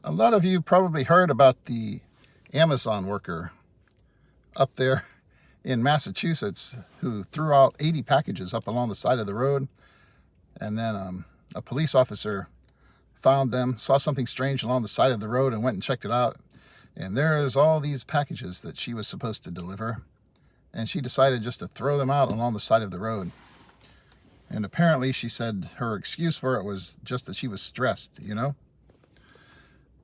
A lot of you probably heard about the Amazon worker up there in Massachusetts who threw out 80 packages up along the side of the road. And then a police officer found them, saw something strange along the side of the road and went and checked it out. And there's all these packages that she was supposed to deliver. And she decided just to throw them out along the side of the road. And apparently she said her excuse for it was just that she was stressed,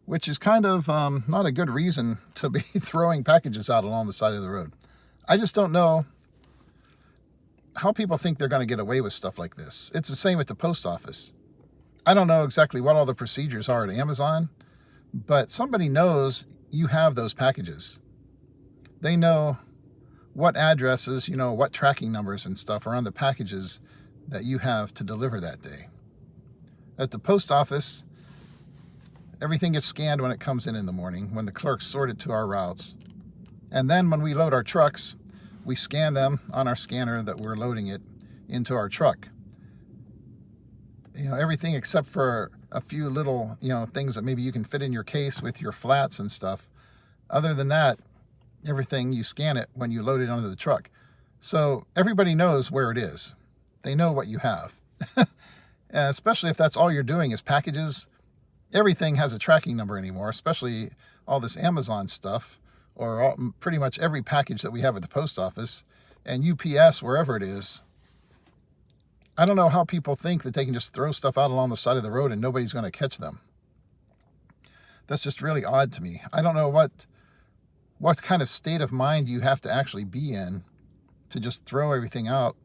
which is kind of not a good reason to be throwing packages out along the side of the road. I just don't know how people think they're going to get away with stuff like this. It's the same at the post office. I don't know exactly what all the procedures are at Amazon, but somebody knows you have those packages. They know what addresses, what tracking numbers and stuff are on the packages that you have to deliver that day. At the post office, everything gets scanned when it comes in the morning, when the clerks sort it to our routes. And then when we load our trucks, we scan them on our scanner that we're loading it into our truck. Everything except for a few little, things that maybe you can fit in your case with your flats and stuff. Other than that, everything you scan it when you load it onto the truck. So everybody knows where it is. They know what you have. And especially if that's all you're doing is packages. Everything has a tracking number anymore, especially all this Amazon stuff, or pretty much every package that we have at the post office and UPS, wherever it is. I don't know how people think that they can just throw stuff out along the side of the road and nobody's going to catch them. That's just really odd to me. I don't know what kind of state of mind you have to actually be in to just throw everything out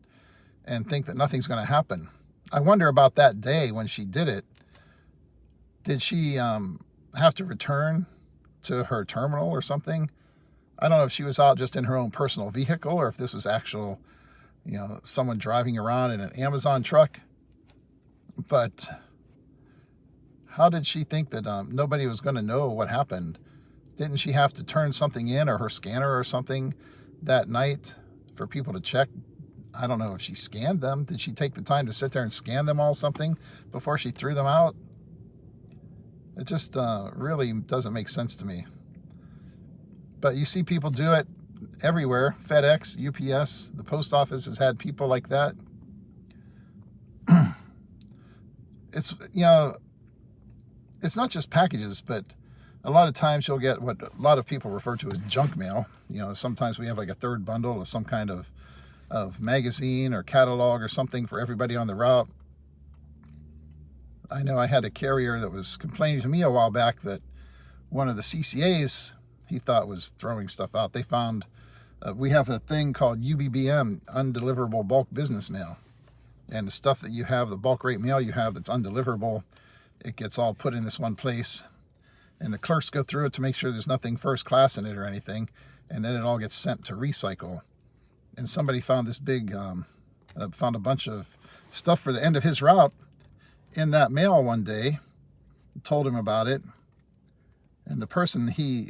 and think that nothing's going to happen. I wonder about that day when she did it. Did she have to return to her terminal or something? I don't know if she was out just in her own personal vehicle or if this was actual, someone driving around in an Amazon truck. But how did she think that nobody was going to know what happened? Didn't she have to turn something in, or her scanner or something, that night for people to check? I don't know if she scanned them. Did she take the time to sit there and scan them all something before she threw them out? It just really doesn't make sense to me. But you see people do it everywhere. FedEx, UPS, the post office has had people like that. It's not just packages, but a lot of times you'll get what a lot of people refer to as junk mail. Sometimes we have like a third bundle of some kind of magazine or catalog or something for everybody on the route. I know I had a carrier that was complaining to me a while back that one of the CCAs he thought was throwing stuff out. They found we have a thing called UBBM, undeliverable bulk business mail. And the stuff that you have, the bulk rate mail you have that's undeliverable, it gets all put in this one place. And the clerks go through it to make sure there's nothing first class in it or anything. And then it all gets sent to recycle. And somebody found this found a bunch of stuff for the end of his route in that mail one day, told him about it. And the person he,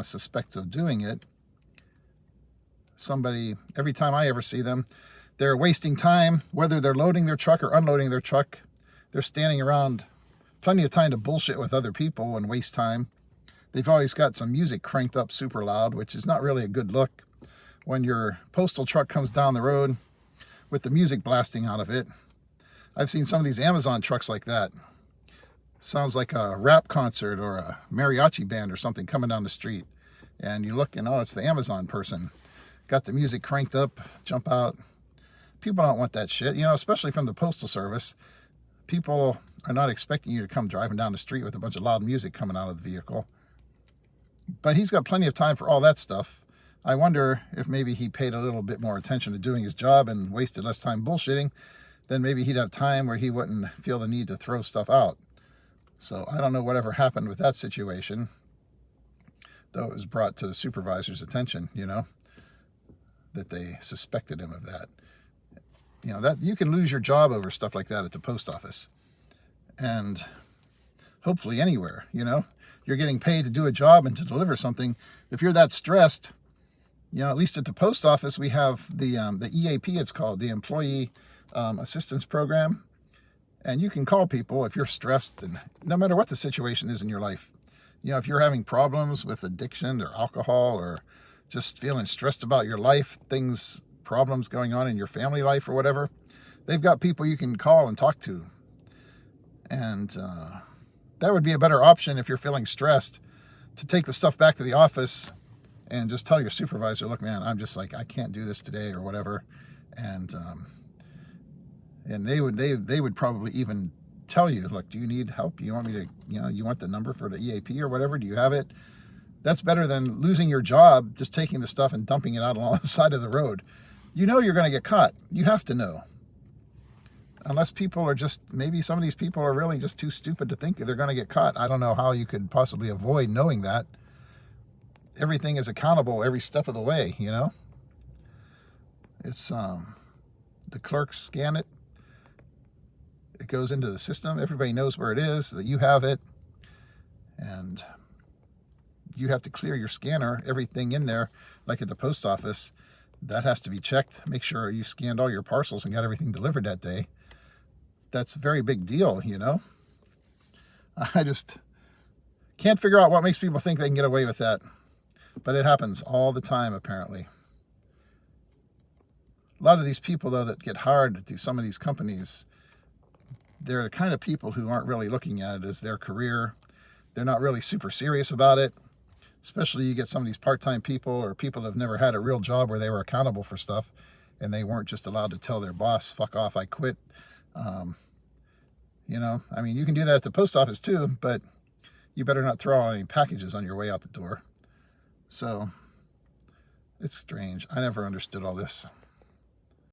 suspects of doing it, somebody, every time I ever see them, they're wasting time, whether they're loading their truck or unloading their truck. They're standing around plenty of time to bullshit with other people and waste time. They've always got some music cranked up super loud, which is not really a good look when your postal truck comes down the road with the music blasting out of it. I've seen some of these Amazon trucks like that. Sounds like a rap concert or a mariachi band or something coming down the street. And you look and, it's the Amazon person. Got the music cranked up, jump out. People don't want that shit, especially from the Postal Service. People are not expecting you to come driving down the street with a bunch of loud music coming out of the vehicle. But he's got plenty of time for all that stuff. I wonder if maybe he paid a little bit more attention to doing his job and wasted less time bullshitting, then maybe he'd have time where he wouldn't feel the need to throw stuff out. So I don't know whatever happened with that situation, though it was brought to the supervisor's attention, that they suspected him of that. That you can lose your job over stuff like that at the post office. And hopefully anywhere, you're getting paid to do a job and to deliver something. If you're that stressed, at least at the post office, we have the EAP, it's called, the Employee Assistance Program. And you can call people if you're stressed, and no matter what the situation is in your life. You know, if you're having problems with addiction or alcohol, or just feeling stressed about your life, problems going on in your family life or whatever, they've got people you can call and talk to. And that would be a better option if you're feeling stressed, to take the stuff back to the office and just tell your supervisor, look, man, I'm just like, I can't do this today or whatever. And they would probably even tell you, look, do you need help? You want me to, you want the number for the EAP or whatever? Do you have it? That's better than losing your job, just taking the stuff and dumping it out on the side of the road. You know you're going to get caught. You have to know. Unless people are just, maybe some of these people are really just too stupid to think they're going to get caught. I don't know how you could possibly avoid knowing that. Everything is accountable every step of the way, you know? It's, the clerks scan it. It goes into the system. Everybody knows where it is, that you have it. And you have to clear your scanner, everything in there, like at the post office. That has to be checked. Make sure you scanned all your parcels and got everything delivered that day. That's a very big deal, you know? I just can't figure out what makes people think they can get away with that. But it happens all the time, apparently. A lot of these people, though, that get hired at some of these companies, they're the kind of people who aren't really looking at it as their career. They're not really super serious about it. Especially you get some of these part-time people, or people that have never had a real job where they were accountable for stuff and they weren't just allowed to tell their boss, fuck off, I quit. You know, I mean, you can do that at the post office too, but you better not throw out any packages on your way out the door. So it's strange. I never understood all this.